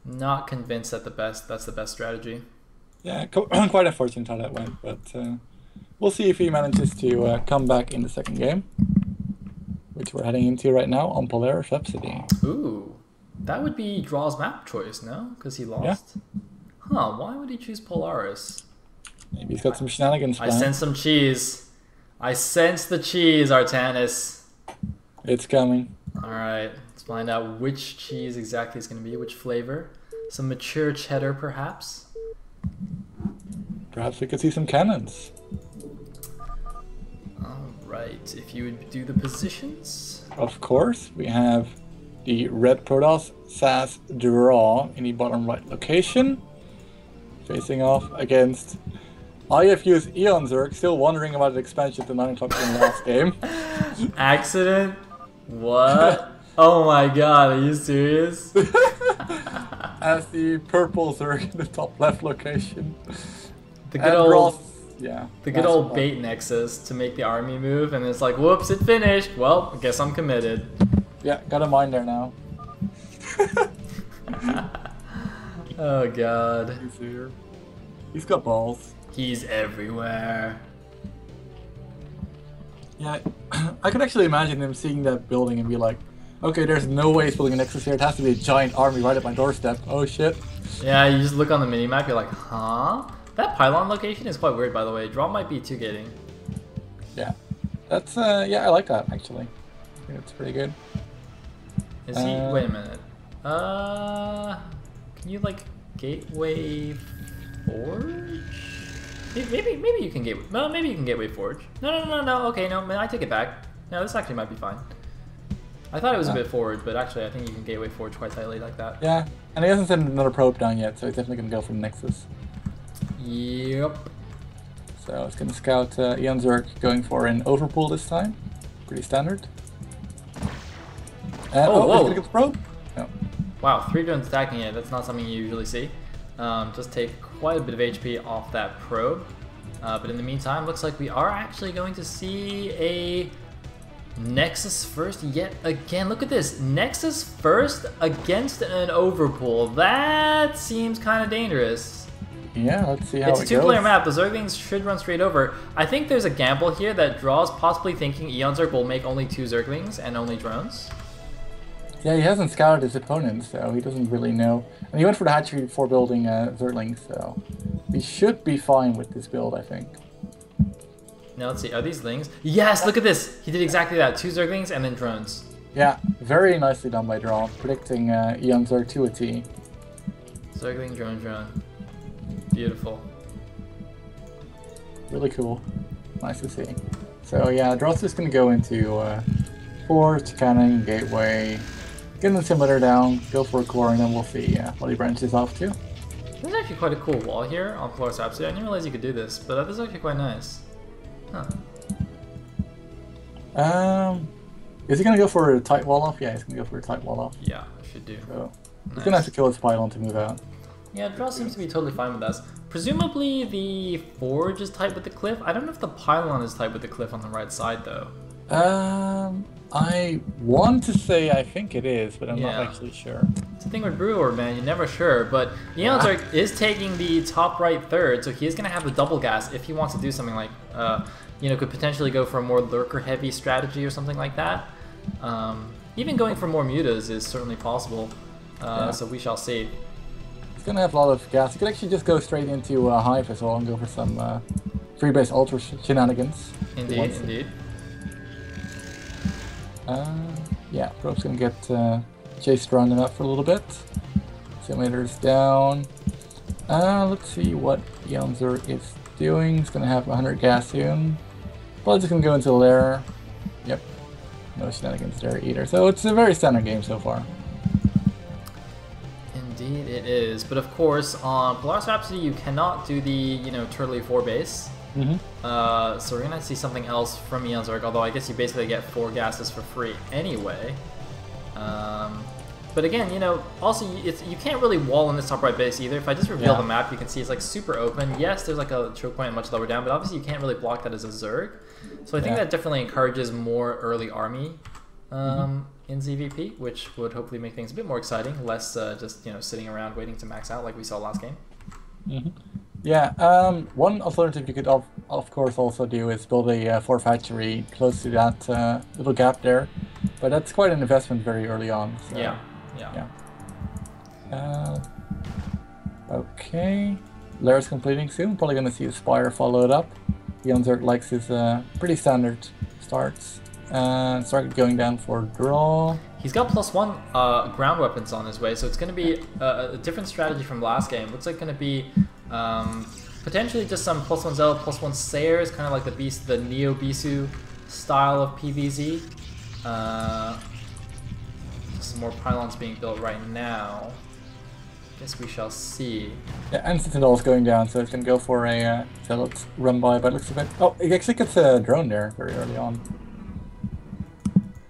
Not convinced that that's the best strategy. Yeah, quite unfortunate how that went, but we'll see if he manages to come back in the second game, which we're heading into right now on Polaris Rhapsody. Ooh, that would be Draw's map choice, no? Because he Yeah, lost. Huh? Why would he choose Polaris? maybe he's got some shenanigans I planned. sense some cheese. I sense the cheese, Artanis. It's coming. All right, let's find out which cheese exactly is going to be, which flavor. Some mature cheddar, perhaps. Perhaps we could see some cannons. All right, if you would do the positions. Of course, we have the red Protoss sas.Draw in the bottom right location, facing off against IFU's eOnzErG, still wondering about the expansion to 9 o'clock in the last game. Accident? What? Oh my god, are you serious? As the purple Zerg in the top left location. The good And old, Ross, yeah, the good that's old fun. bait nexus to make the army move, and it's like, whoops, it finished. Well, I guess I'm committed. Yeah, got a mine there now. Oh god. He's here. He's got balls. He's everywhere. Yeah, I could actually imagine him seeing that building and be like, okay, there's no way he's building a Nexus here. It has to be a giant army right at my doorstep. Oh shit. Yeah, you just look on the minimap, you're like, huh? That pylon location is quite weird, by the way. Draw might be 2-gating. Yeah. That's, yeah, I like that, actually. I think it's pretty good. Is he? Wait a minute. Can you, like, gateway forge? Maybe you can gateway. No, maybe you can gateway forge. No. Okay, no, man, I take it back. No, this actually might be fine. I thought it was a bit forward, but actually I think you can gateway forge quite tightly like that. Yeah, and he hasn't sent another probe down yet, so he's definitely going to go for the Nexus. Yep. So it's going to scout eOnzErG going for an overpull this time. Pretty standard. And, Oh, he's whoa. going to get the probe? No. Wow, 3 drones attacking it. That's not something you usually see. Just take quite a bit of HP off that probe. But in the meantime, looks like we are actually going to see a Nexus first yet again. Look at this. Nexus first against an overpull. That seems kind of dangerous. Yeah, let's see how it goes. It's a 2-player map. The Zerglings should run straight over. I think there's a gamble here that Draw's possibly thinking eOnzErG will make only 2 Zerglings and only drones. Yeah, he hasn't scouted his opponent, so he doesn't really know. And he went for the hatchery before building Zerglings, so he should be fine with this build, I think. Now let's see, are these lings? Yes, look at this! He did exactly that. 2 Zerglings and then drones. Yeah, very nicely done by Draw, predicting eOnzErG to a T. Zergling, drone. Beautiful. Really cool. Nice to see. So yeah, Draw's just going to go into Forge, Cannon, Gateway, get the simulator down, go for a core, and then we'll see what he branches off to. There's actually quite a cool wall here on Polaris Rhapsody. I didn't realize you could do this, but this is actually quite nice. Huh. Is he going to go for a tight wall off? Yeah, he's going to go for a tight wall off. Yeah, should do. So he's going to have to kill his pylon to move out. Yeah, Draw seems to be totally fine with us. Presumably the forge is tight with the cliff. I don't know if the pylon is tight with the cliff on the right side though. I want to say I think it is, but I'm not actually sure. It's the thing with Brewer, man, you're never sure. But eOnzErG is taking the top right third, so he's going to have the double gas if he wants to do something like, could potentially go for a more lurker-heavy strategy or something like that. Even going for more mutas is certainly possible, so we shall see. He's going to have a lot of gas. He could actually just go straight into Hive as well and go for some free-base ultra shenanigans. Indeed. Yeah, Probe's gonna get chased around enough for a little bit. Simulator's down. Let's see what eOnzErG is doing. He's gonna have 100 gas soon. Probably just gonna go into the lair. Yep. No shenanigans there either. So it's a very standard game so far. Indeed it is. But of course, on Polaris Rhapsody you cannot do the, Turtley 4 base. So we're gonna see something else from eOnzErG, although I guess you basically get 4 gases for free anyway. But again, also you can't really wall in this top right base either. If I just reveal the map, you can see it's like super open. Yes, there's like a choke point much lower down, but obviously you can't really block that as a Zerg. So I think that definitely encourages more early army in ZVP, which would hopefully make things a bit more exciting, less just sitting around waiting to max out like we saw last game. Mm-hmm. Yeah, one alternative you could of course also do is build a fourth hatchery close to that little gap there, but that's quite an investment very early on. So, yeah. Okay, Lair's completing soon. Probably going to see a Spire follow it up. eOnzErG likes his pretty standard starts and started going down for draw. He's got +1 ground weapons on his way, so it's going to be a different strategy from last game. Looks like going to be potentially just some +1 Zealot, +1 Sayers, kind of like the Neo Bisu style of PvZ. Some more pylons being built right now. Guess we shall see. Yeah, and Sentinel's going down, so it's going to go for a Zealot run by it looks a bit. Oh, he actually gets a drone there very early on.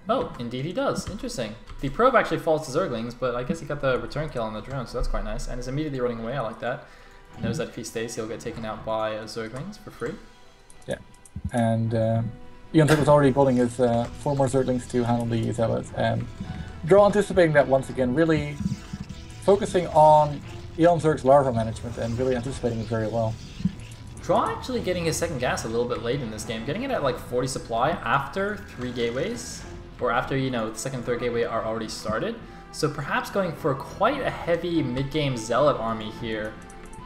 Oh, indeed he does. Interesting. The probe actually falls to Zerglings, but I guess he got the return kill on the drone, so that's quite nice. And is immediately running away. I like that. Knows that if he stays, he'll get taken out by Zerglings for free. Yeah, and eOnzErG was already building his 4 more Zerglings to handle the Zealots, and Draw anticipating that once again, really focusing on eOnzErG's larva management and really anticipating it very well. Draw actually getting his second gas a little bit late in this game, getting it at like 40 supply after 3 gateways, or after, the second and third gateway are already started. So perhaps going for quite a heavy mid-game Zealot army here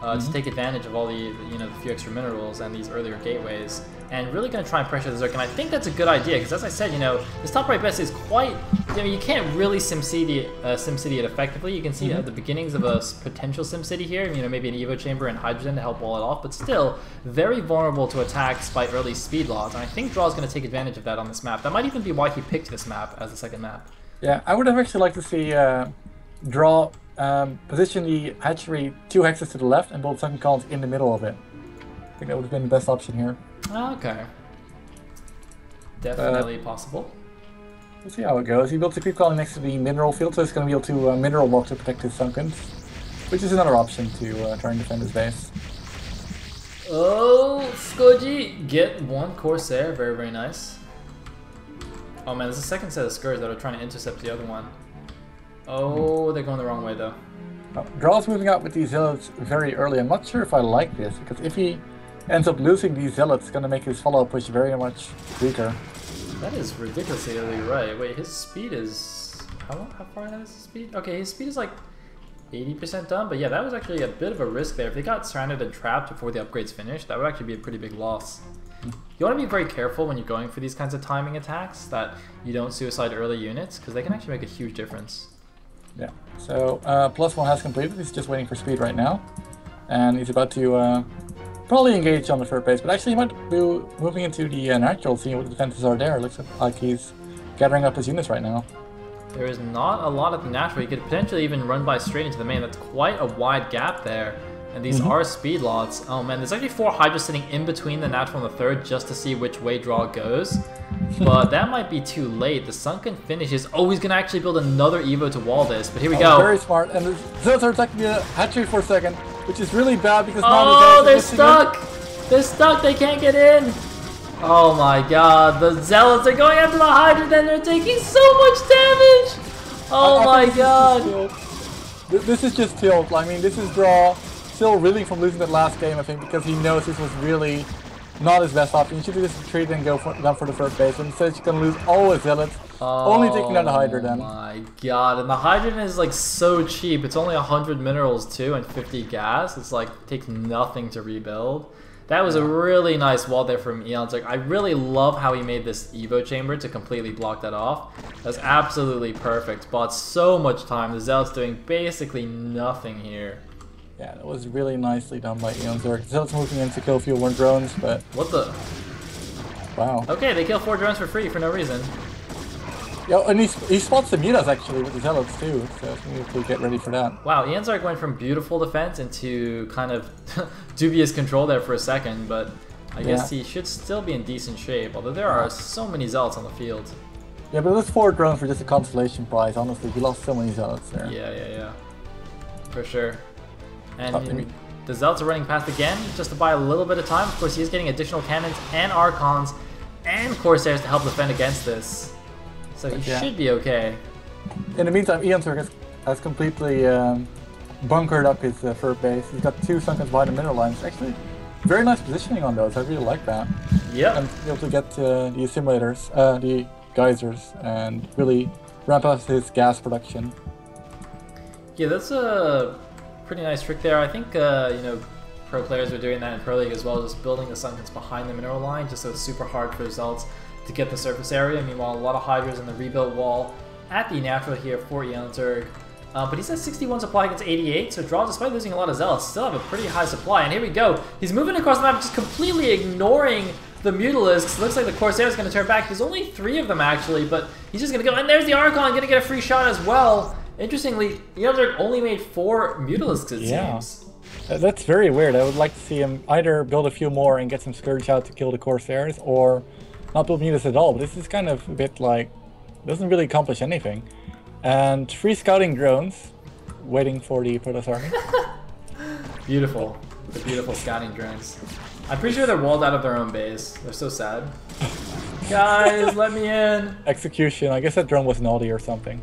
to take advantage of all the few extra minerals and these earlier gateways, and really going to try and pressure the Zerg. And I think that's a good idea, because as I said, this top right best is quite, you can't really SimCity it effectively. You can see the beginnings of a potential SimCity here, maybe an Evo Chamber and Hydrogen to help wall it off, but still very vulnerable to attacks by early speed loss. And I think Draw is going to take advantage of that on this map. That might even be why he picked this map as the second map. Yeah, I would have actually liked to see Draw position the hatchery 2 hexes to the left and build second columns in the middle of it. I think that would have been the best option here. Okay. Definitely possible. We'll see how it goes. He built a creep colony next to the mineral field, so he's going to be able to mineral walk to protect his Sunkens, which is another option to try and defend his base. Oh, Skoji, get 1 Corsair. Very, very nice. Oh man, there's a second set of Scourge that are trying to intercept the other one. Oh, they're going the wrong way though. Draw's moving out with these Zealots very early. I'm not sure if I like this, because if he ends up losing these Zealots, it's going to make his follow-up push very much weaker. That is ridiculously early, right? Wait, his speed is... How far ahead is his speed? Okay, his speed is like 80% done, but yeah, that was actually a bit of a risk there. If they got surrounded and trapped before the upgrade's finished, that would actually be a pretty big loss. You want to be very careful when you're going for these kinds of timing attacks, that you don't suicide early units, because they can actually make a huge difference. Yeah, so +1 has completed. He's just waiting for speed right now, and he's about to probably engage on the third base, but actually he might be moving into the natural, seeing what the defenses are there. It looks like he's gathering up his units right now. There is not a lot at the natural. You could potentially even run by straight into the main. That's quite a wide gap there, and these are speed lots. Oh man, there's actually 4 Hydras sitting in between the natural and the third just to see which way Draw goes. But that might be too late. The Sunken finishes. Oh, he's going to actually build another Evo to wall this, but here we go. Very smart, and the Zealots are attacking the hatchery for a second, which is really bad because now they're stuck! They're stuck, they can't get in! Oh my god, the Zealots are going after the Hydra and they're taking so much damage! Oh my god! This is just tilt. I mean, this is Draw still reeling from losing that last game, I think, because he knows this was really not his best option. He should have just retreated and gone for the first base, and instead he's going to lose all his Zealots, only taking down the Hydra then. Oh my god, and the Hydra is like so cheap. It's only 100 minerals too and 50 gas. It's like, takes nothing to rebuild. That was a really nice wall there from eOnzErG. I really love how he made this Evo chamber to completely block that off. That's absolutely perfect. Bought so much time. The Zealot's doing basically nothing here. Yeah, that was really nicely done by eOnzErG. Zealot's moving in to kill a few more drones, but... What the? Wow. Okay, they kill 4 drones for free for no reason. Yeah, and he spots the mutas actually with the Zealots too, so we need to get ready for that. Wow, eOnzErG went from beautiful defense into kind of dubious control there for a second, but I guess he should still be in decent shape, although there are so many Zealots on the field. Yeah, but those 4 drones were just a consolation prize, honestly. He lost so many Zealots there. Yeah. For sure. And the Zealots are running past again, just to buy a little bit of time. Of course, he is getting additional cannons and Archons and Corsairs to help defend against this. So he should be okay. In the meantime, eOnzErG has completely bunkered up his third base. He's got 2 Sunkens behind the mineral lines. Actually, very nice positioning on those. I really like that. Yep. And be able to get the simulators, the geysers, and really ramp up his gas production. Yeah, that's a pretty nice trick there. I think, you know, pro players are doing that in Pro League as well, just building the Sunkens behind the mineral line, just so it's super hard for results to get the surface area. Meanwhile, a lot of Hydras in the rebuild wall at the natural here for eOnzErG. But he's at 61 supply against 88, so Draw, despite losing a lot of Zealots, still have a pretty high supply. And here we go. He's moving across the map, just completely ignoring the Mutalisks. Looks like the Corsair is going to turn back. There's only 3 of them, actually, but he's just going to go. And there's the Archon, going to get a free shot as well. Interestingly, eOnzErG only made 4 Mutalisks, it seems. That's very weird. I would like to see him either build a few more and get some Scourge out to kill the Corsairs, or not build Mutas at all. But this is kind of a bit like, doesn't really accomplish anything. And 3 scouting drones waiting for the Protoss army. Beautiful. The beautiful scouting drones. I'm pretty sure they're walled out of their own base. They're so sad. Guys, let me in. Execution. I guess that drone was naughty or something.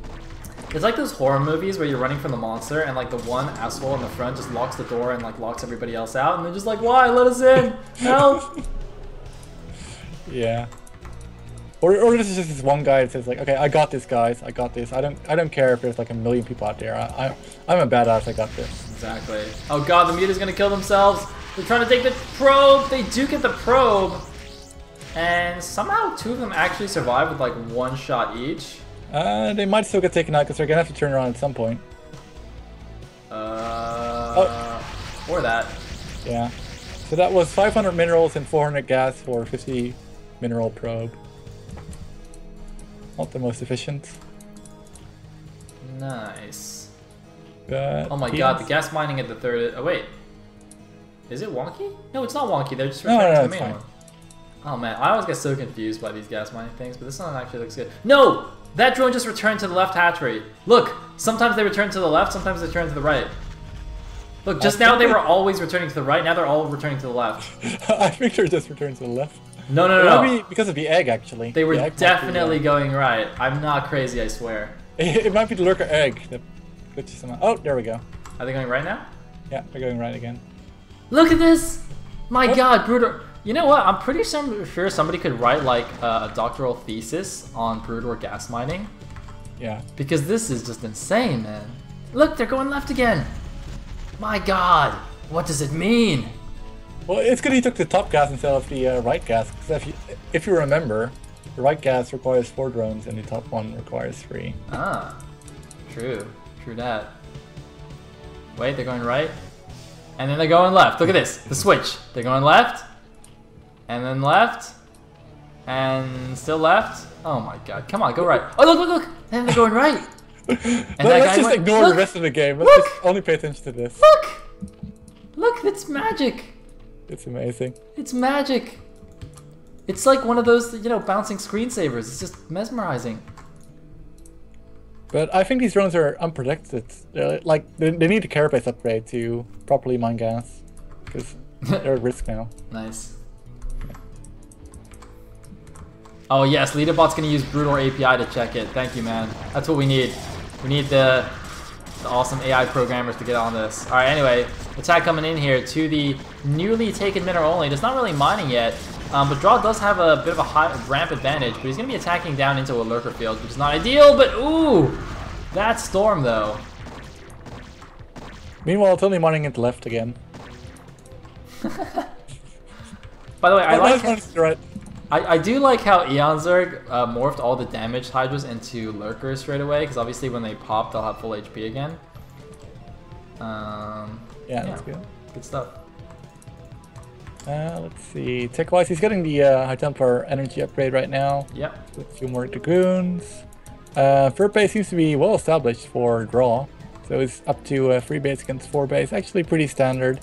It's like those horror movies where you're running from the monster and like the one asshole in the front just locks the door and like locks everybody else out, and they're just like, why? Let us in! Help! Yeah. Or this is just this one guy that says like, okay, I got this, guys. I got this. I don't care if there's like a million people out there. I'm a badass. I got this. Exactly. Oh god, the Muta's gonna kill themselves. They're trying to take the probe. They do get the probe, and somehow 2 of them actually survive with like 1 shot each. They might still get taken out because they're gonna have to turn around at some point. Or that. Yeah. So that was 500 minerals and 400 gas for 50 mineral probe. Not the most efficient. Nice. But oh my god, the gas mining at the 3rd. Oh wait. Is it wonky? No, it's not wonky. They're just returning to the main one. Oh man, I always get so confused by these gas mining things, but this one actually looks good. No! That drone just returned to the left hatchery. Look, sometimes they return to the left, sometimes they turn to the right. Look, just now they were always returning to the right, now they're all returning to the left. I think they're just returning to the left. No, no, no. Maybe because of the egg, actually. They were definitely going right. I'm not crazy, I swear. It might be the lurker egg that glitches them out. Oh, there we go. Are they going right now? Yeah, they're going right again. Look at this! My god, Broodor. You know what? I'm pretty sure somebody could write like a doctoral thesis on Broodor gas mining. Yeah. Because this is just insane, man. Look, they're going left again. My god, what does it mean? Well, it's good he took the top gas instead of the right gas, because if you remember, the right gas requires 4 drones and the top one requires 3. Ah, true that. Wait, they're going right, and then they're going left. Look at this, the switch. They're going left, and then left, and still left. Oh my god, come on, go right. Oh, look, look, look, and then they're going right. And let's just ignore the rest of the game. Let's just only pay attention to this. Look, that's magic. It's amazing. It's magic. It's like one of those, you know, bouncing screensavers. It's just mesmerizing. But I think these drones are unprotected. They need a carapace upgrade to properly mine gas, because they're at risk now. Nice. Oh yes, Leaderbot's gonna use Broodor API to check it. Thank you, man. That's what we need. We need the awesome AI programmers to get on this. Alright, anyway, attack coming in here to the newly taken mineral only. It's not really mining yet, but Draw does have a bit of a high ramp advantage, but he's going to be attacking down into a lurker field, which is not ideal, but ooh! That storm, though. Meanwhile, it's only mining it left again. By the way, I do like how eOnzErG morphed all the damaged Hydras into lurkers straight away, because obviously when they pop, they'll have full HP again. Yeah, that's good. Good stuff. Let's see. Tech-wise, he's getting the High Templar energy upgrade right now. Yep. With a few more Dragoons. Third base seems to be well established for Draw. So it's up to 3 base against 4 base. Actually pretty standard.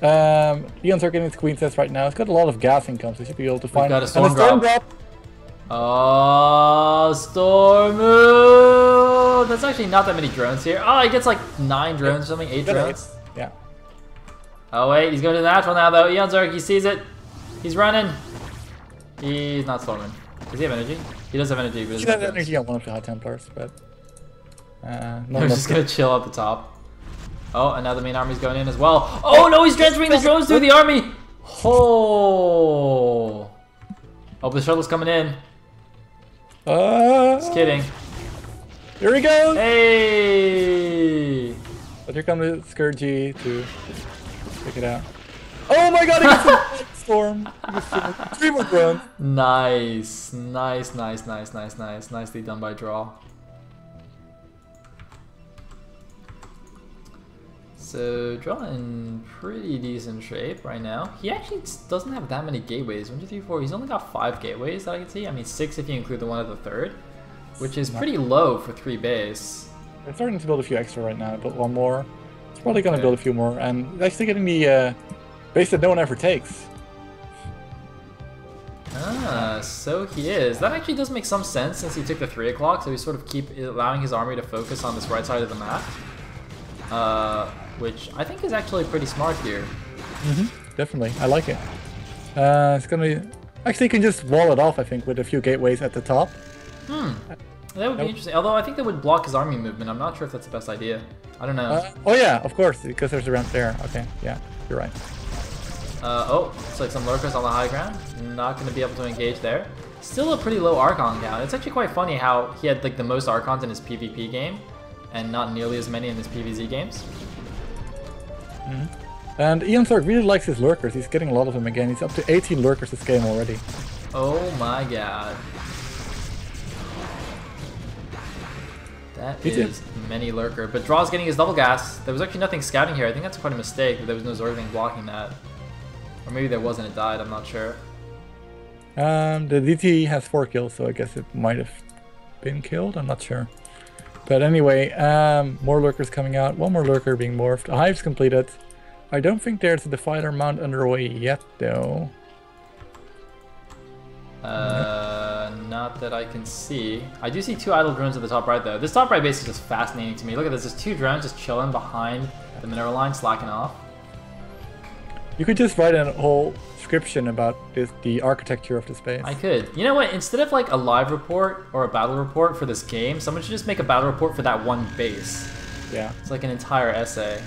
eOnzErG getting his Queen Test right now. It's got a lot of gas income, so he should be able to find a storm drop. Oh, Storm move! That's actually not that many drones here. Oh, he gets like 9 drones or something, 8 drones. Yeah. Oh wait, he's going to the natural now though. eOnzErG, he sees it. He's running. He's not storming. Does he have energy? He does have energy. But he has energy on one of the High Templars, but They're just gonna chill at the top. Oh, and now the main army's going in as well. Oh no, he's transferring the drones through the army! Oh! Oh, the shuttle's coming in. Just kidding. Here he goes! Hey! But here comes the scourge to pick it out. Oh my god, he gets the storm! He gets 3 more drones. Nice. Nicely done by Draw. So Draw in pretty decent shape right now. He actually doesn't have that many gateways. 1, 2, 3, 4. He's only got 5 gateways that I can see. I mean 6 if you include the one at the third, which is pretty low for 3 base. They're starting to build a few extra right now. Built 1 more. It's probably going to build a few more, and actually getting the base that no one ever takes. Ah, so he is. That actually does make some sense since he took the 3 o'clock, so he sort of keep allowing his army to focus on this right side of the map. Which I think is actually pretty smart here. Definitely, I like it. It's gonna actually, you can just wall it off, I think, with a few gateways at the top. That would be interesting. Although I think that would block his army movement. I'm not sure if that's the best idea. I don't know. Oh yeah, of course, because there's a ramp there. Okay, yeah, you're right. Oh, it's like some lurkers on the high ground. Not going to be able to engage there. Still a pretty low Archon count. It's actually quite funny how he had like the most Archons in his PvP game, and not nearly as many in his PvZ games. And eOnzErG really likes his lurkers. He's getting a lot of them again. He's up to 18 lurkers this game already. Oh my god. That is many lurker. But Draw's getting his double gas. There was actually nothing scouting here. I think that's quite a mistake that there was no Zergling blocking that. Or maybe there wasn't, it died, I'm not sure. The DT has 4 kills, so I guess it might have been killed, I'm not sure. But anyway, more lurkers coming out, 1 more lurker being morphed, a hive's completed. I don't think there's a Defiler mount underway yet, though. Not that I can see. I do see 2 idle drones at the top right, though. This top right base is just fascinating to me. Look at this, there's 2 drones just chilling behind the mineral line, slacking off. You could just write a whole description about the architecture of the space. I could. You know what? Instead of like a live report or a battle report for this game, someone should just make a battle report for that one base. Yeah. It's like an entire essay.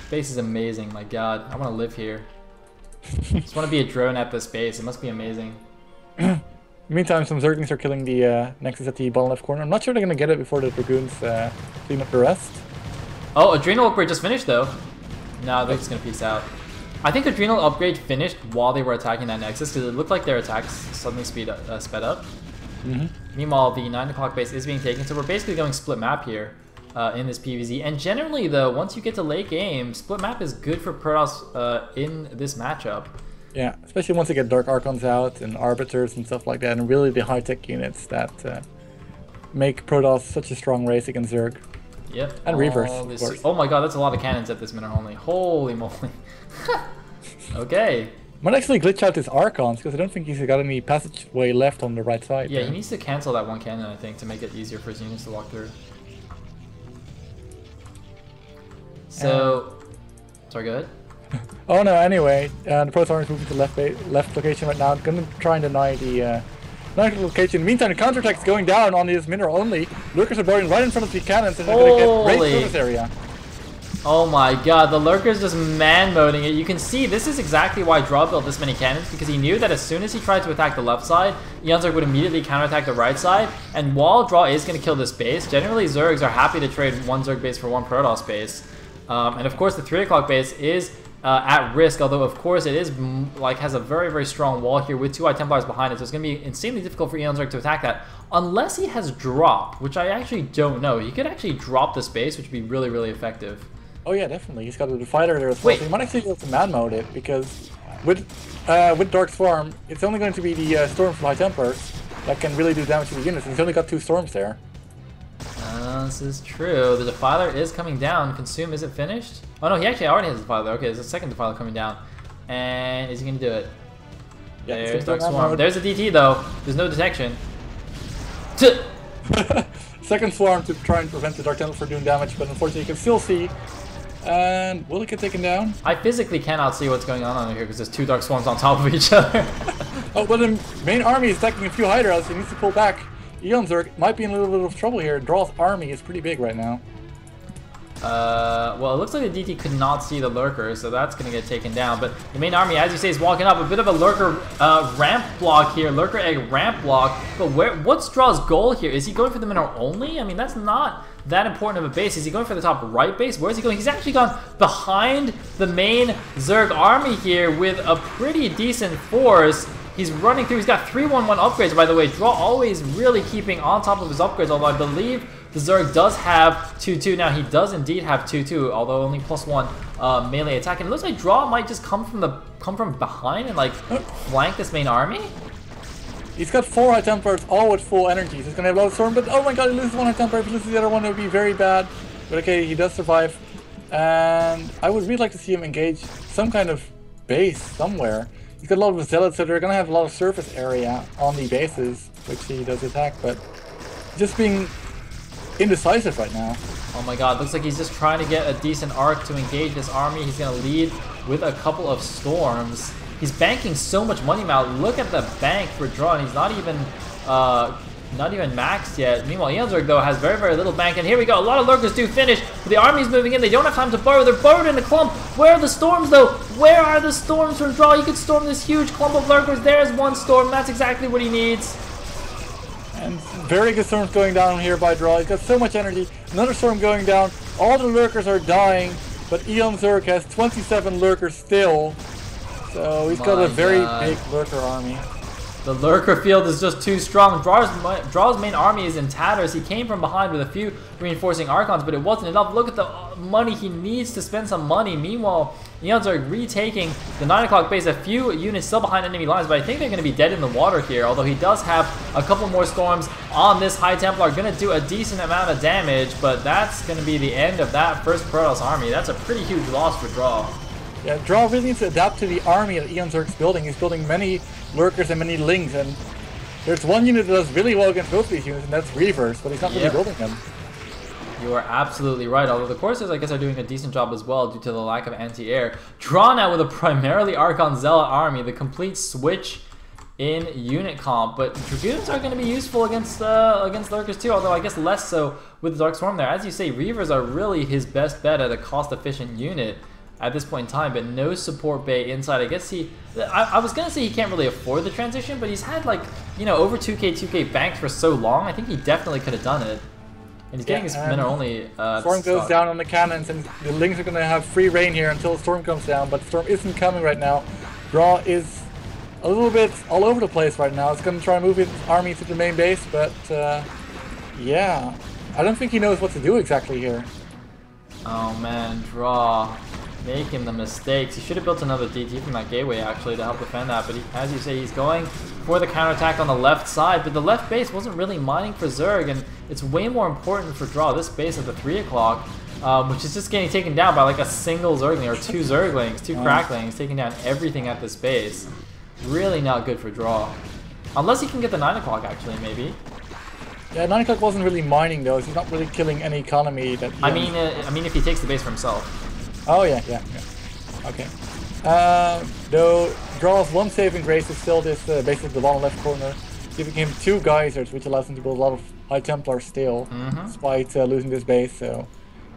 Base is amazing. My god. I want to live here. I just want to be a drone at this base. It must be amazing. Meantime, some Zerglings are killing the Nexus at the bottom left corner. I'm not sure they're going to get it before the Dragoons clean up the rest. Oh, Adrenal upgrade just finished though. No, they're just going to peace out. I think Adrenal upgrade finished while they were attacking that Nexus because it looked like their attacks suddenly sped up. Meanwhile, the 9 o'clock base is being taken, so we're basically going split map here in this PvZ. And generally, though, once you get to late game, split map is good for Protoss in this matchup. Yeah, especially once you get Dark Archons out and Arbiters and stuff like that, and really the high-tech units that make Protoss such a strong race against Zerg. Yep. And Reavers, of course. Oh my god, that's a lot of cannons at this minute only. Holy moly. Okay. Might actually glitch out his Archons, because I don't think he's got any passageway left on the right side. Yeah, there. he needs to cancel that 1 cannon, I think, to make it easier for his units to walk through. So... Sorry, go ahead. Oh no, anyway, the Protoss army is moving to left location right now. Gonna try and deny the location. In the meantime, the counterattack is going down on this mineral only. Lurkers are burning right in front of the cannons, and they're gonna get right through this area. Oh my god, the Lurker's just man-moding it. You can see this is exactly why Draw built this many cannons, because he knew that as soon as he tried to attack the left side, eOnzErG would immediately counterattack the right side. And while Draw is going to kill this base, generally Zergs are happy to trade 1 Zerg base for 1 Protoss base. And of course the 3 o'clock base is at risk, although of course it is has a very, very strong wall here with 2 High Templars behind it, so it's going to be insanely difficult for eOnzErG to attack that, unless he has drop, which I actually don't know. He could actually drop this base, which would be really, really effective. Oh yeah, definitely. He's got a Defiler there as well. So he might actually be able to man mode it, because with Dark Swarm, it's only going to be the Storm from High Templars that can really do damage to the units, and he's only got 2 Storms there. This is true. The Defiler is coming down. Consume, is it finished? Oh no, he actually already has a Defiler. Okay, there's a second Defiler coming down. And is he going to do it? Yeah, there's Dark Swarm. There's a DT though. There's no detection. Second Swarm to try and prevent the Dark Templar from doing damage, but unfortunately you can still see. And will it get taken down? I physically cannot see what's going on under here because there's 2 Dark Swarms on top of each other. Oh, but the main army is attacking a few Hydras. He needs to pull back. eOnzErG might be in a little bit of trouble here. Draw's army is pretty big right now. Well, it looks like the DT could not see the lurker, so that's going to get taken down. But the main army, as you say, is walking up. A bit of a lurker ramp block here, lurker egg ramp block. But what's Draw's goal here? Is he going for the mineral only? I mean, that's not that important of a base. Is he going for the top right base? Where is he going? He's actually gone behind the main Zerg army here with a pretty decent force. He's running through. He's got 3-1-1 upgrades, by the way. Draw always really keeping on top of his upgrades, although I believe the Zerg does have 2-2. Now, he does indeed have 2-2, although only +1 melee attack. And it looks like Draw might just come from behind and, like, flank this main army. He's got 4 High Templars, all with full energies. He's going to have a lot of Storm, but oh my god, he loses 1 High Templar. If he loses the other one, it would be very bad. But okay, he does survive. And I would really like to see him engage some kind of base somewhere. He's got a lot of zealots, so they're going to have a lot of surface area on the bases, which he does attack, but just being indecisive right now. Oh my god, looks like he's just trying to get a decent arc to engage this army. He's going to lead with a couple of storms. He's banking so much money now. Look at the bank for Draw, and he's not even maxed yet. Meanwhile, eOnzErG, though, has very, very little bank. And here we go. A lot of lurkers do finish. But the army's moving in. They don't have time to burrow. They're burrowed in a clump. Where are the storms, though? Where are the storms from Draw? You could storm this huge clump of lurkers. There's one storm. That's exactly what he needs. And very good storms going down here by Draw. He's got so much energy. Another storm going down. All the lurkers are dying. But eOnzErG has 27 lurkers still. So he's got a very big lurker army. The lurker field is just too strong. Draw's main army is in tatters. He came from behind with a few reinforcing archons, but it wasn't enough. Look at the money he needs to spend some money. Meanwhile, eOnzErG retaking the 9 o'clock base. A few units still behind enemy lines, but I think they're going to be dead in the water here. Although he does have a couple more storms on this High Templar. Going to do a decent amount of damage, but that's going to be the end of that first Protoss army. That's a pretty huge loss for Draw. Yeah, Draw really needs to adapt to the army that eOnzErG's building. He's building many lurkers and many lings, and there's one unit that does really well against both these units, and that's Reavers, but he's not really building them. You are absolutely right, although the Corsairs, I guess, are doing a decent job as well due to the lack of anti-air. Draw now with a primarily Archon Zealot army, the complete switch in unit comp, but Dragoons are going to be useful against lurkers too, although I guess less so with the Dark Swarm there. As you say, Reavers are really his best bet at a cost-efficient unit at this point in time, but no support bay inside. I guess I was gonna say he can't really afford the transition, but he's had, like, you know, over 2k banked for so long. I think he definitely could have done it. And he's getting his mineral only. Storm goes down on the cannons, and the lings are gonna have free reign here until the storm comes down, but the storm isn't coming right now. Draw is a little bit all over the place right now. It's gonna try and move his army to the main base, but yeah, I don't think he knows what to do exactly here. Oh man, Draw making the mistakes. He should have built another DT from that gateway, actually, to help defend that, but as you say, he's going for the counterattack on the left side, but the left base wasn't really mining for Zerg, and it's way more important for Draw, this base at the 3 o'clock, which is just getting taken down by like a single Zergling, or 2 Zerglings, 2 Cracklings, taking down everything at this base. Really not good for Draw. Unless he can get the 9 o'clock, actually, maybe. Yeah, 9 o'clock wasn't really mining, though, so he's not really killing any economy that I mean, if he takes the base for himself. Oh, yeah. Okay. Though, Draw's one saving grace is still this base at the bottom left corner, giving him 2 geysers, which allows him to build a lot of High Templar still, despite losing this base, so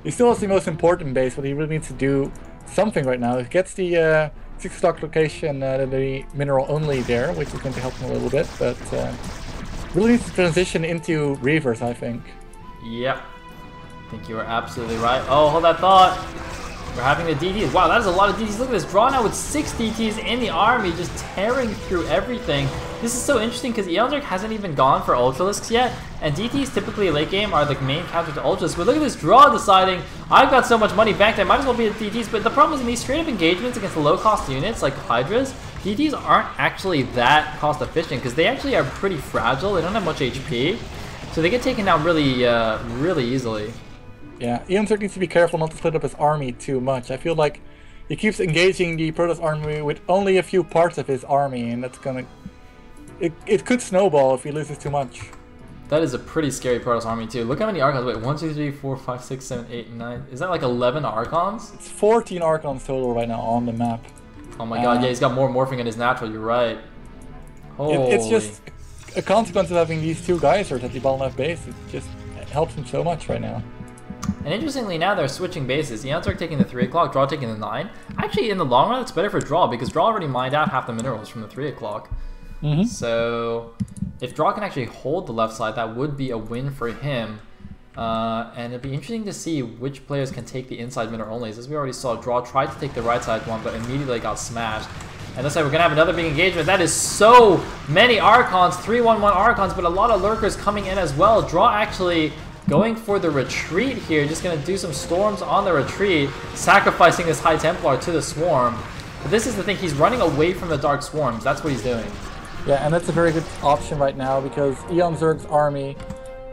he still has the most important base, but he really needs to do something right now. He gets the 6 o'clock location, the mineral only there, which is going to help him a little bit, but really needs to transition into Reavers, I think. Yep. I think you are absolutely right. Oh, hold that thought. We're having the DTs. Wow, that is a lot of DTs. Look at this. Draw now with 6 DTs in the army, just tearing through everything. This is so interesting because eOnzErG hasn't even gone for Ultralisks yet, and DTs typically late game are the main counter to Ultralisks. But look at this Draw deciding, I've got so much money banked, I might as well be at DTs. But the problem is in these straight up engagements against the low cost units like Hydras, DTs aren't actually that cost efficient because they actually are pretty fragile. They don't have much HP, so they get taken down really, really easily. Yeah, eOnzErG needs to be careful not to split up his army too much. I feel like he keeps engaging the Protoss army with only a few parts of his army, and that's gonna... It could snowball if he loses too much. That is a pretty scary Protoss army too. Look how many Archons. Wait, 1, 2, 3, 4, 5, 6, 7, 8, 9. Is that like 11 Archons? It's 14 Archons total right now on the map. Oh my god, yeah, he's got more morphing in his natural, you're right. Holy. It's just a consequence of having these two geysers at the bottom left base. It just helps him so much right now. And interestingly, now they're switching bases. eOnzErG taking the 3 o'clock, Draw taking the 9. Actually, in the long run, it's better for Draw because Draw already mined out half the minerals from the 3 o'clock. So if Draw can actually hold the left side, that would be a win for him. And it'd be interesting to see which players can take the inside mineral onlys. As we already saw, Draw tried to take the right side one, but immediately got smashed. And looks like we're going to have another big engagement. That is so many Archons, 3-1-1 Archons, but a lot of Lurkers coming in as well. Draw actually going for the retreat here, just going to do some storms on the retreat, sacrificing this High Templar to the Swarm. But this is the thing, he's running away from the Dark Swarms. That's what he's doing. Yeah, and that's a very good option right now because eOnzErG's army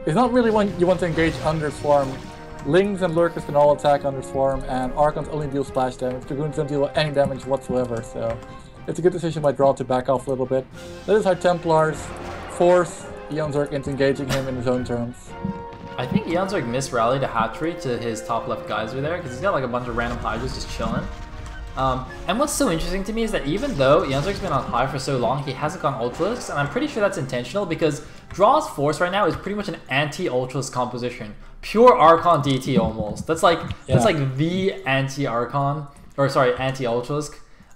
is not really one you want to engage under Swarm. Lings and Lurkers can all attack under Swarm, and Archons only deal splash damage. Dragoons don't deal any damage whatsoever, so it's a good decision by Draw to back off a little bit. Let his High Templars force eOnzErG into engaging him in his own terms. I think eOnzErG misrallied a hatchery to his top left geyser there because he's got like a bunch of random Hydras just chilling. And what's so interesting to me is that even though eOnzErG's been on high for so long, he hasn't gone Ultralisks, and I'm pretty sure that's intentional because Draw's force right now is pretty much an anti-Ultralisk composition. Pure Archon DT almost. That's like the anti-Archon, or sorry, anti-Ultralisk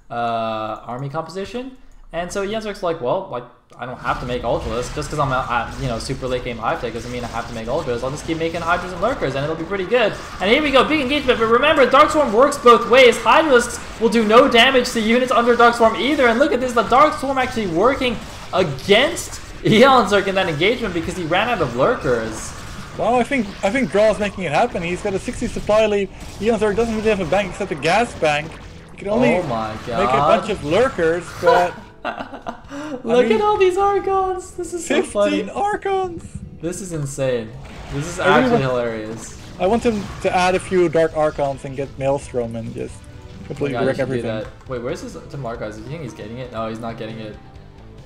army composition. And so eOnzErG's like, well, like I don't have to make Ultralisk just because I'm at super late game Hive Tech doesn't mean I have to make Ultras. I'll just keep making Hydras and Lurkers and it'll be pretty good. And here we go, big engagement. But remember, Dark Swarm works both ways. Hydralisks will do no damage to units under Dark Swarm either. And look at this, the Dark Swarm actually working against eOnzErG in that engagement because he ran out of Lurkers. Well, I think Draw's making it happen. He's got a 60 supply lead. eOnzErG doesn't really have a bank except a gas bank. He can only make a bunch of Lurkers, but Look at all these Archons! This is so funny. 15 Archons! This is insane. This is actually hilarious. I want him to add a few Dark Archons and get Maelstrom and just completely wreck everything. Wait, where's his Temlar guys? Do you think he's getting it? No, he's not getting it.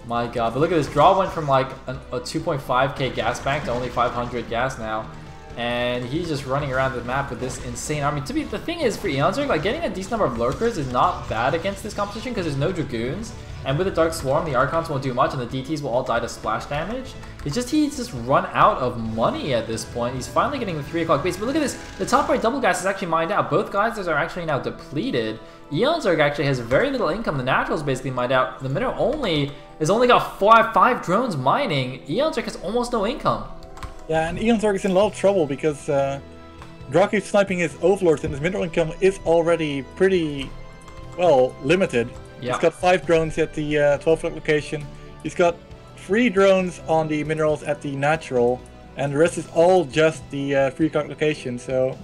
My god, but look at this. Draw went from like a 2.5k gas bank to only 500 gas now. And he's just running around the map with this insane army. The thing is, for eOnzErG, like getting a decent number of Lurkers is not bad against this competition because there's no Dragoons. And with the Dark Swarm, the Archons won't do much and the DTs will all die to splash damage. It's just he's just run out of money at this point. He's finally getting the 3 o'clock base. But look at this. The top right double gas is actually mined out. Both geysers are actually now depleted. eOnzErG actually has very little income. The natural is basically mined out. The mineral only has only got five drones mining. eOnzErG has almost no income. Yeah, and eOnzErG is in a lot of trouble because Draw keeps sniping his overlords and his mineral income is already pretty, well, limited. Yeah. He's got 5 drones at the 12 o'clock location. He's got 3 drones on the minerals at the natural, and the rest is all just the 3 o'clock location. So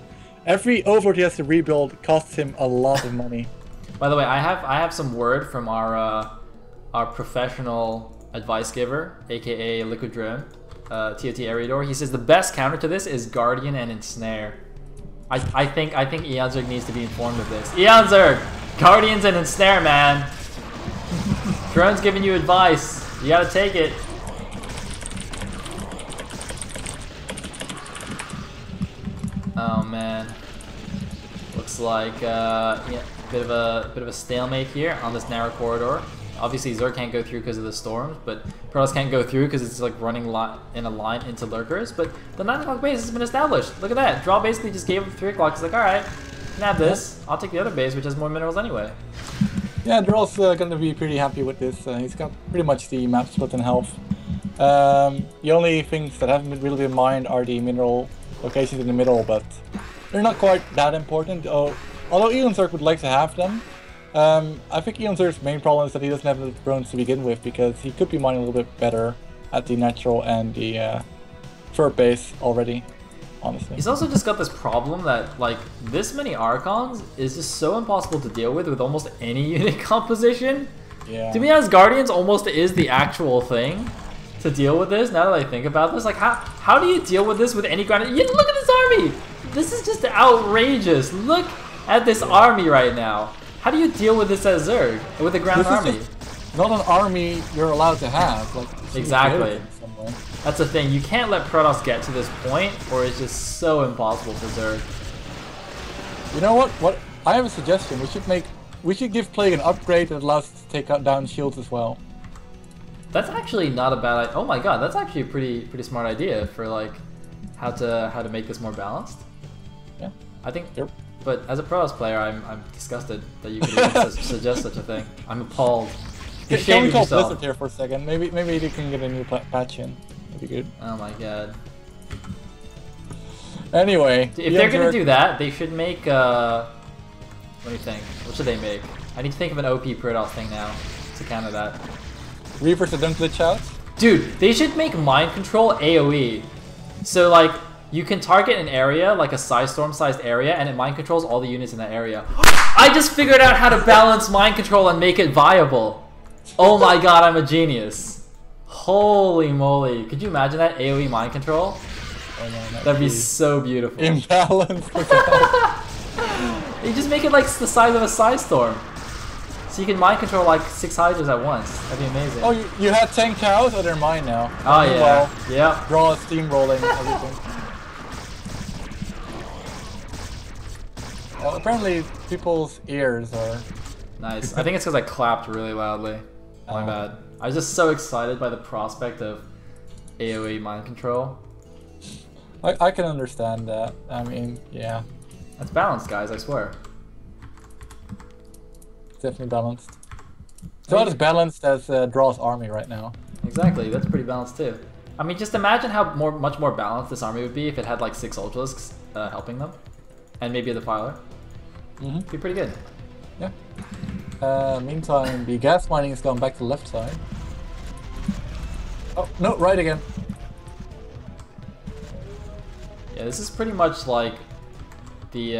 every overlord he has to rebuild costs him a lot of money. By the way, I have some word from our professional advice giver, aka Liquid Drone, TOT Eriador. He says the best counter to this is Guardian and Ensnare. I think eOnzErG needs to be informed of this. eOnzErG! Guardians and Ensnare, man. Drone's giving you advice. You gotta take it. Oh man. Looks like yeah, bit of a stalemate here on this narrow corridor. Obviously Zerg can't go through because of the storms, but Protoss can't go through because it's like running in a line into Lurkers. But the 9 o'clock base has been established. Look at that. Draw basically just gave him 3 o'clock. He's like, alright, can have this. I'll take the other base, which has more minerals anyway. Yeah, Draw's going to be pretty happy with this. He's got pretty much the map split in health. The only things that haven't really been mined are the mineral locations in the middle, but they're not quite that important. Although eOnzErG would like to have them, I think eOnzErG's main problem is that he doesn't have the drones to begin with, because he could be mining a little bit better at the natural and the fur base already. Honestly. He's also just got this problem that, like, this many Archons is just so impossible to deal with almost any unit composition. Yeah. To me, as Guardians almost is the actual thing to deal with this, now that I think about this. Like, how do you deal with this with any Guardian? Look at this army! This is just outrageous. Look at this army right now. How do you deal with this as Zerg? With a ground army? Not an army you're allowed to have. Like, exactly. That's the thing, you can't let Protoss get to this point, or it's just so impossible for Zerg. You know what? I have a suggestion. We should give Plague an upgrade that allows us to take down shields as well. That's actually not a bad idea. Oh my god, that's actually a pretty smart idea for like how to make this more balanced. Yeah. I think. Yep. But as a Pros player, I'm disgusted that you could even suggest such a thing. I'm appalled. You're Can we call yourself. Blizzard here for a second? Maybe they can get a new patch in. That'd be good. Oh my god. Anyway, If they're gonna do that, they should make let me think. What should they make? I need to think of an OP Protoss thing now to counter that. Reavers that don't glitch out? Dude, they should make mind control AoE. So like you can target an area, like a storm sized area, and it mind controls all the units in that area. I just figured out how to balance mind control and make it viable. Oh my god, I'm a genius. Holy moly. Could you imagine that AoE mind control? Oh, no, That'd be so beautiful. Imbalanced. You just make it like the size of a storm. So you can mind control like 6 Hydras at once. That'd be amazing. Oh, you had 10 cows? Oh, they're mine now. Oh yeah. Well, Yeah. Draw is steamrolling everything. Well, apparently people's ears are... Nice. I think it's because I clapped really loudly. My bad. I was just so excited by the prospect of AoE mind control. I can understand that. I mean, yeah. That's balanced, guys, I swear. Definitely balanced. It's not as balanced as Draw's army right now. Exactly, that's pretty balanced too. I mean, just imagine how much more balanced this army would be if it had like 6 Ultralisks helping them. And maybe a Defiler. Mm-hmm. Be pretty good. Yeah. Meantime, the gas mining is going back to the left side. Oh, no, right again. Yeah, this is pretty much like the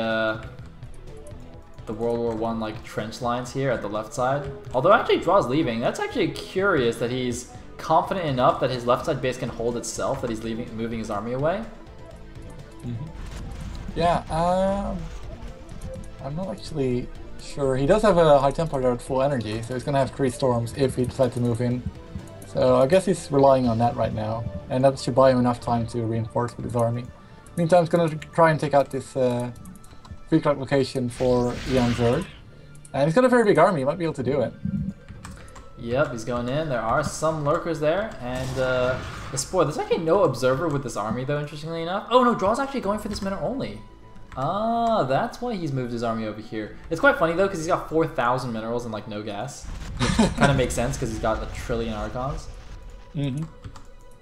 World War I like trench lines here at the left side. Although actually Draw's leaving. That's actually curious that he's confident enough that his left side base can hold itself, that he's moving his army away. Mm-hmm. Yeah, I'm not actually sure. He does have a high Templar at full energy, so he's gonna have 3 storms if he decides to move in. So I guess he's relying on that right now, and that should buy him enough time to reinforce with his army. Meantime, he's gonna try and take out this 3 o'clock location for eOnzErG. And he's got a very big army, he might be able to do it. Yep, he's going in. There are some lurkers there, and the Spore. There's actually no observer with this army, though, interestingly enough. Oh no, Draw's actually going for this mineral only. Ah, that's why he's moved his army over here. It's quite funny, though, because he's got 4,000 minerals and, like, no gas. Which kind of makes sense, because he's got 1 trillion Archons. Mm-hmm.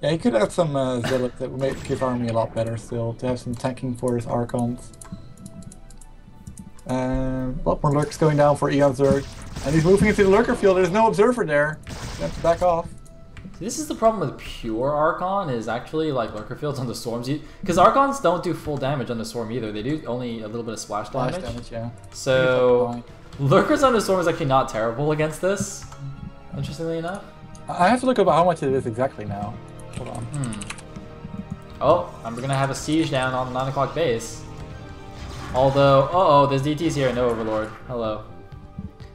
Yeah, he could have some Zealots that would make his army a lot better still, to have some tanking for his Archons. A lot more lurks going down for eOnzErG. And he's moving into the lurker field. There's no observer there. You have to back off. See, this is the problem with pure Archon, is actually like lurker fields on the storms. Because Archons don't do full damage on the storm either. They do only a little bit of splash damage. Yeah. So lurkers on the storm is actually not terrible against this, interestingly enough. I have to look up how much it is exactly now. Hold on. Oh, we're gonna have a siege down on the 9 o'clock base. Although, there's DTs here and no Overlord. Hello.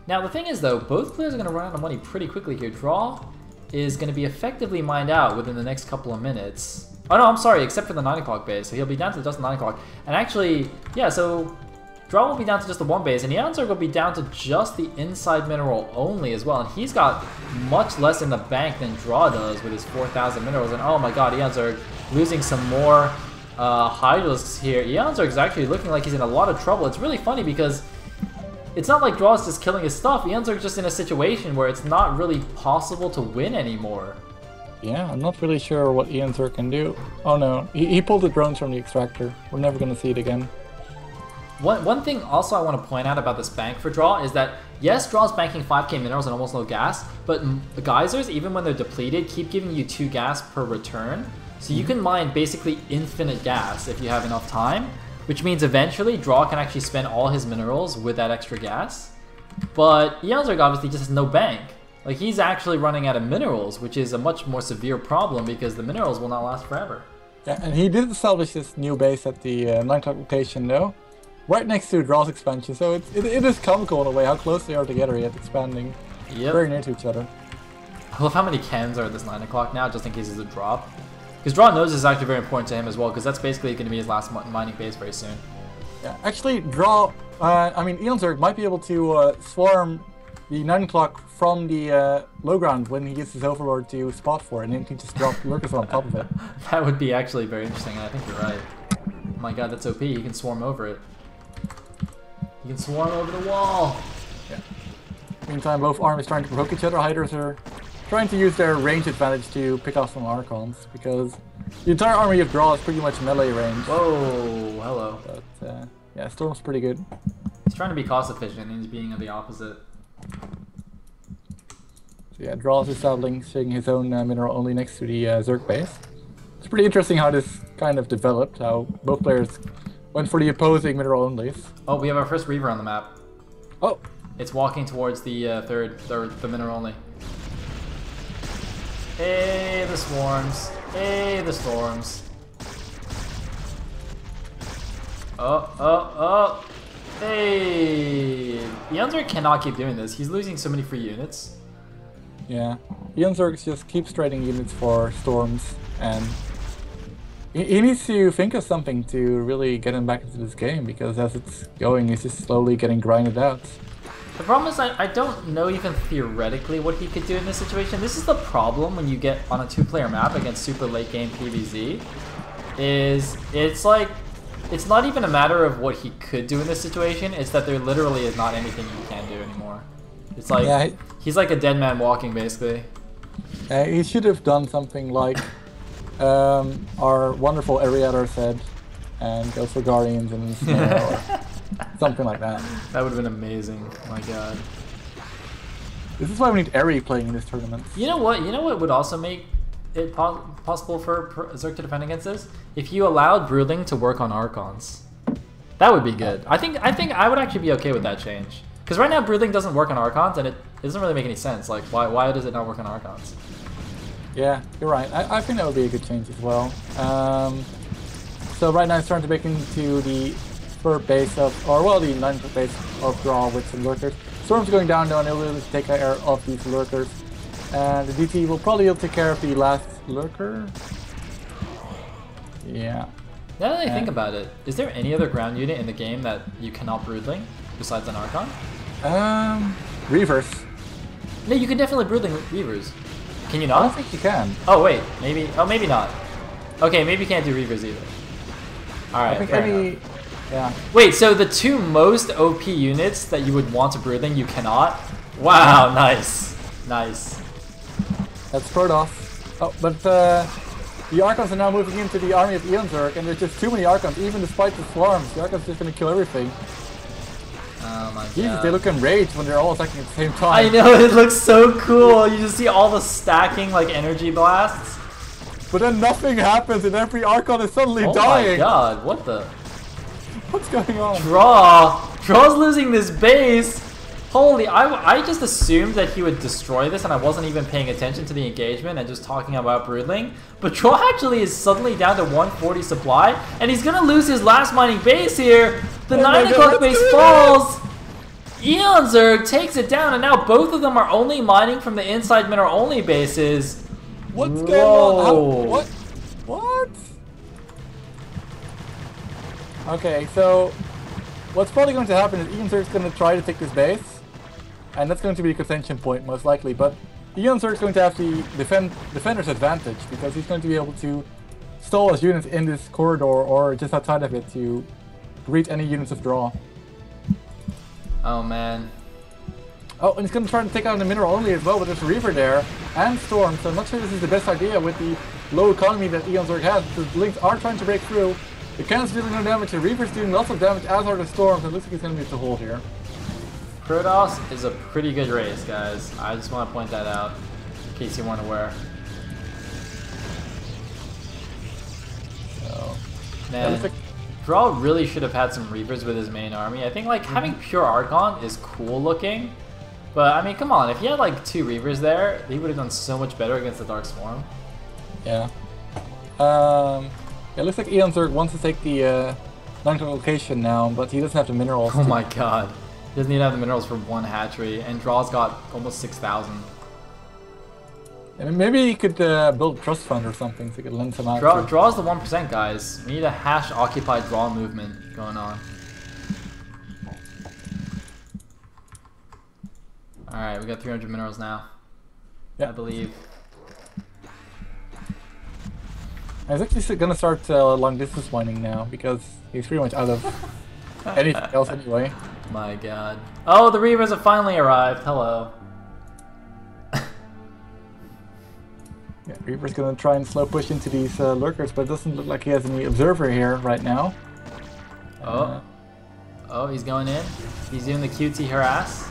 Now the thing is though, both players are going to run out of money pretty quickly here. Draw is going to be effectively mined out within the next couple of minutes. Oh no, I'm sorry, except for the 9 o'clock base. So he'll be down to just the 9 o'clock. And actually, yeah, so Draw will be down to just the 1 base, and eOnzErG will be down to just the inside mineral only as well. And he's got much less in the bank than Draw does with his 4,000 minerals. And oh my god, eOnzErG losing some more Hydralisks here. eOnzErG is actually looking like he's in a lot of trouble. It's really funny because it's not like Draw's just killing his stuff. eOnzErG's just in a situation where it's not really possible to win anymore. Yeah, I'm not really sure what eOnzErG can do. Oh no, he pulled the drones from the extractor. We're never going to see it again. One thing also I want to point out about this bank for Draw is that, yes, Draw's banking 5k minerals and almost no gas, but the geysers, even when they're depleted, keep giving you 2 gas per return. So you can mine basically infinite gas if you have enough time, which means eventually Draw can actually spend all his minerals with that extra gas. But eOnzErG obviously just has no bank. Like, he's actually running out of minerals, which is a much more severe problem because the minerals will not last forever. Yeah, and he did establish this new base at the 9 o'clock location though, right next to Draw's expansion, so it is comical in a way how close they are together yet expanding. Yep. Very near to each other. I love how many cans are at this 9 o'clock now, just in case there's a drop. Because Draw knows this is actually very important to him as well, because that's basically going to be his last mining base very soon. Yeah, actually, Draw, I mean, eOnzErG might be able to swarm the 9 o'clock from the low ground when he uses his Overlord to spot for it, and then he can just drop lurkers on top of it. That would be actually very interesting, and I think you're right. Oh my god, that's OP. He can swarm over it. He can swarm over the wall. Yeah. Meantime, both armies trying to provoke each other. Hydras are trying to use their range advantage to pick off some Archons, because the entire army of Draw is pretty much melee range. Whoa, hello. But yeah, Storm's pretty good. He's trying to be cost efficient, and he's being the opposite. So yeah, Draw is establishing his own mineral only next to the Zerg base. It's pretty interesting how this kind of developed, how both players went for the opposing mineral onlys. Oh, we have our first Reaver on the map. Oh! It's walking towards the the mineral only. Hey, the swarms. Hey, the storms. Oh. Hey! eOnzErG cannot keep doing this. He's losing so many free units. Yeah. eOnzErG just keeps trading units for storms, and he needs to think of something to really get him back into this game, because as it's going, he's just slowly getting grinded out. The problem is I don't know even theoretically what he could do in this situation. This is the problem when you get on a 2-player map against super late game PvZ. It's like, it's not even a matter of what he could do in this situation, it's that there literally is not anything he can do anymore. It's like, yeah, he's like a dead man walking, basically. He should have done something like our wonderful Ariador said, and go for Guardians and or something like that. That would have been amazing. Oh my god. This is why we need Eri playing in this tournament. You know what? You know what would also make it possible for Zerg to defend against this? If you allowed Broodling to work on Archons. That would be good. I think I would actually be okay with that change. Because right now Broodling doesn't work on Archons, and it doesn't really make any sense. Like, why does it not work on Archons? Yeah, you're right. I think that would be a good change as well. So right now it's starting to break into the third base of, or well, the 9th base of Draw with some lurkers. Storm's going down though, and he'll be able to take care of these lurkers. And the DT will probably be able to take care of the last lurker. Yeah. Now that I think about it, is there any other ground unit in the game that you cannot Broodling besides an Archon? Reavers. No, you can definitely Broodling Reavers. Can you not? I don't think you can. Oh wait, maybe. Oh, maybe not. Okay, maybe you can't do Reavers either. All right. I think yeah. Wait, so the 2 most OP units that you would want to Broodling, you cannot? Wow, nice, nice. That's Protoss. Oh, but the Archons are now moving into the army of eOnzErG, and there's just too many Archons, even despite the swarms. The Archons are just gonna kill everything. Oh my god. Jesus, they look enraged when they're all attacking at the same time. I know, it looks so cool. You just see all the stacking like energy blasts. But then nothing happens and every Archon is suddenly dying. Oh my god, what the? What's going on? Draw's losing this base. Holy, I just assumed that he would destroy this and I wasn't even paying attention to the engagement and just talking about Broodling. But Draw actually is suddenly down to 140 supply and he's gonna lose his last mining base here. The 9 o'clock base falls. eOnzErG takes it down and now both of them are only mining from the inside mineral only bases. What's going on? What? Okay, so what's probably going to happen is eOnzErG is going to try to take this base, and that's going to be a contention point most likely. But eOnzErG is going to have the defender's advantage because he's going to be able to stall his units in this corridor or just outside of it to greet any units of Draw. Oh man. Oh, and he's going to try to take out the mineral only as well, but there's a Reaver there and Storm, so I'm not sure this is the best idea with the low economy that eOnzErG has, because the Lynx are trying to break through. The cannon's dealing no damage, the Reaver's doing lots of damage, as are the Storms, and it looks like he's going to be able to hold here. Protoss is a pretty good race, guys. I just want to point that out, in case you weren't aware. So, man, Draw really should have had some Reapers with his main army. I think like having pure Archon is cool looking, but I mean, come on, if he had like 2 Reapers there, he would have done so much better against the Dark Swarm. Yeah. It looks like eOnzErG wants to take the 9th location now, but he doesn't have the minerals. Oh my god. He doesn't even have the minerals for 1 hatchery, and Draw's got almost 6,000. And maybe he could build a trust fund or something so he could lend some out. Draw's the 1%, guys. We need a hash occupied Draw movement going on. Alright, we got 300 minerals now. Yep. I believe. I was actually gonna start long distance mining now because he's pretty much out of anything else anyway. My god. Oh, the Reavers have finally arrived. Hello. Yeah, Reaper's gonna try and slow push into these lurkers, but it doesn't look like he has any observer here right now. Oh. Oh, he's going in. He's doing the cutesy harass.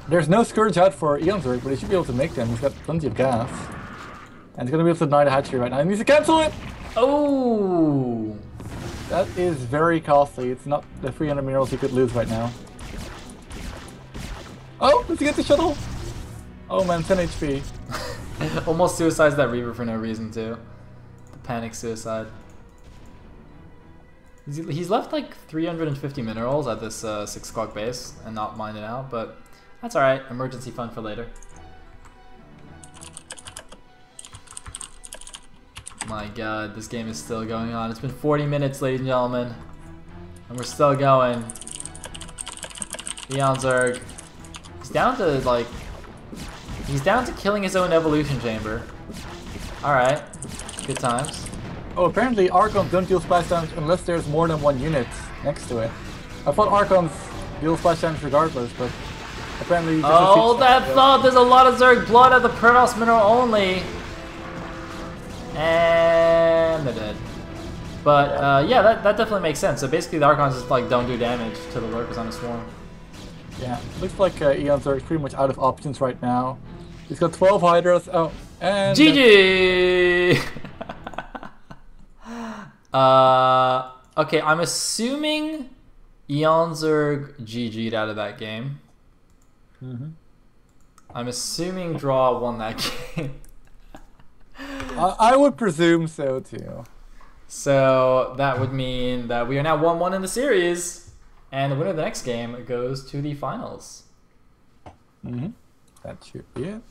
There's no Scourge out for eOnzErG, but he should be able to make them. He's got plenty of gas. And he's gonna be able to deny the hatchery right now. He needs to cancel it! Oh! That is very costly. It's not the 300 minerals he could lose right now. Oh, does he get the shuttle? Oh man, 10 HP. Almost suicides that Reaver for no reason too. The panic suicide. He's left like 350 minerals at this 6 o'clock base and not mined it out, but that's alright. Emergency fund for later. My god, this game is still going on. It's been 40 minutes, ladies and gentlemen. And we're still going. eOnzErG. He's down to like... He's down to killing his own evolution chamber. Alright. Good times. Oh, apparently Archons don't deal splash damage unless there's more than one unit next to it. I thought Archons deal splash damage regardless, but apparently... Oh, that thought! There's a lot of Zerg blood at the Protoss mineral only! And they're dead. But yeah, that definitely makes sense. So basically the Archons just like don't do damage to the lurkers on the swarm. Yeah, looks like eOnzErG is pretty much out of options right now. He's got 12 Hydras. Oh, and... GG! Okay, I'm assuming eOnzErG GG'd out of that game. I'm assuming Draw won that game. I would presume so too. So that would mean that we are now 1-1 in the series, and the winner of the next game goes to the finals. That should be it.